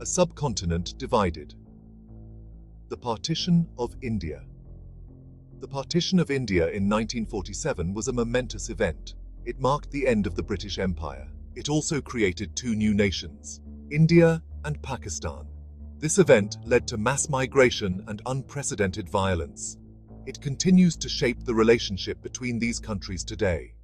a subcontinent divided. The Partition of India. The Partition of India in 1947 was a momentous event. It marked the end of the British Empire. It also created two new nations, India and Pakistan. This event led to mass migration and unprecedented violence. It continues to shape the relationship between these countries today.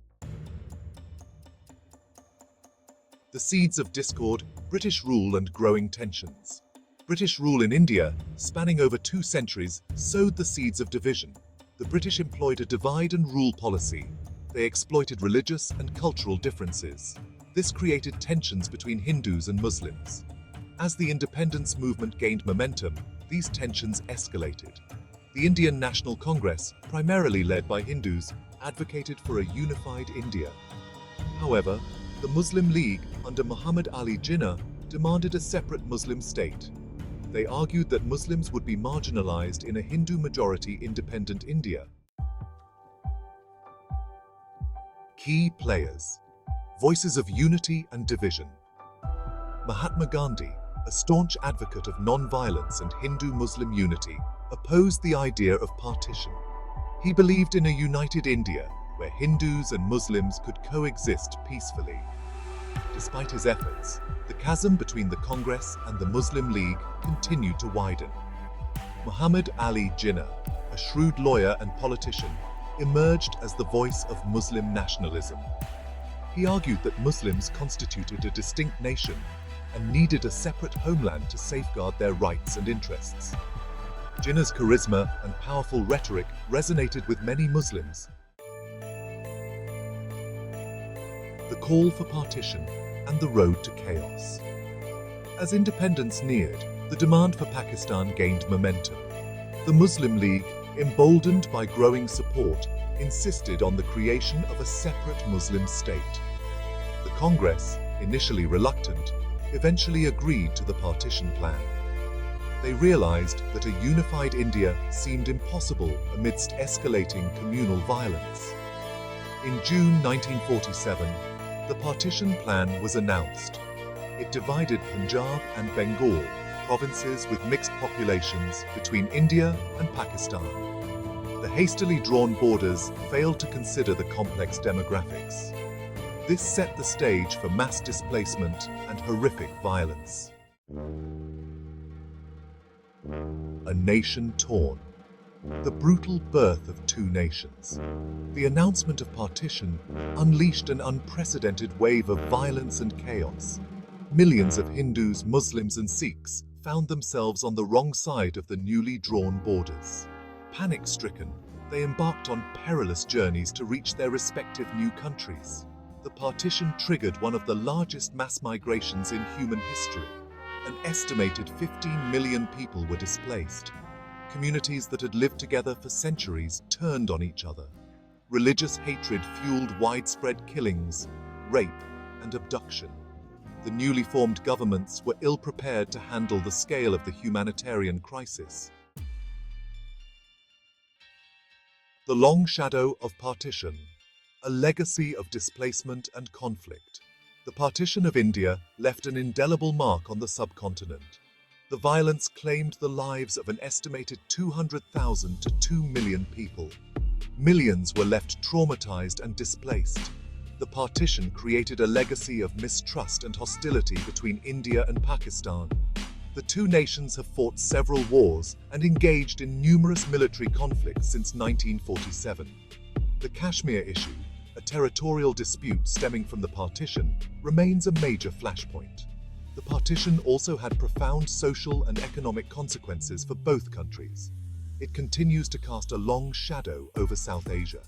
The seeds of discord, British rule and growing tensions. British rule in India, spanning over 2 centuries, sowed the seeds of division. The British employed a divide and rule policy. They exploited religious and cultural differences. This created tensions between Hindus and Muslims. As the independence movement gained momentum, these tensions escalated. The Indian National Congress, primarily led by Hindus, advocated for a unified India. However, the Muslim League, under Muhammad Ali Jinnah, demanded a separate Muslim state. They argued that Muslims would be marginalized in a Hindu-majority independent India. Key players. Voices of unity and division. Mahatma Gandhi, a staunch advocate of non-violence and Hindu-Muslim unity, opposed the idea of partition. He believed in a united India, where Hindus and Muslims could coexist peacefully. Despite his efforts, the chasm between the Congress and the Muslim League continued to widen. Muhammad Ali Jinnah, a shrewd lawyer and politician, emerged as the voice of Muslim nationalism. He argued that Muslims constituted a distinct nation and needed a separate homeland to safeguard their rights and interests. Jinnah's charisma and powerful rhetoric resonated with many Muslims. The call for partition and the road to chaos. As independence neared, the demand for Pakistan gained momentum. The Muslim League, emboldened by growing support, insisted on the creation of a separate Muslim state. The Congress, initially reluctant, eventually agreed to the partition plan. They realized that a unified India seemed impossible amidst escalating communal violence. In June 1947, the partition plan was announced. It divided Punjab and Bengal, provinces with mixed populations, between India and Pakistan. The hastily drawn borders failed to consider the complex demographics. This set the stage for mass displacement and horrific violence. A nation torn. The brutal birth of two nations. The announcement of partition unleashed an unprecedented wave of violence and chaos. Millions of Hindus, Muslims, and Sikhs found themselves on the wrong side of the newly drawn borders. Panic-stricken, they embarked on perilous journeys to reach their respective new countries. The partition triggered one of the largest mass migrations in human history. An estimated 15 million people were displaced. Communities that had lived together for centuries turned on each other. Religious hatred fueled widespread killings, rape, and abduction. The newly formed governments were ill-prepared to handle the scale of the humanitarian crisis. The long shadow of partition, a legacy of displacement and conflict. The partition of India left an indelible mark on the subcontinent. The violence claimed the lives of an estimated 200,000 to 2 million people. Millions were left traumatized and displaced. The partition created a legacy of mistrust and hostility between India and Pakistan. The two nations have fought several wars and engaged in numerous military conflicts since 1947. The Kashmir issue, a territorial dispute stemming from the partition, remains a major flashpoint. The partition also had profound social and economic consequences for both countries. It continues to cast a long shadow over South Asia.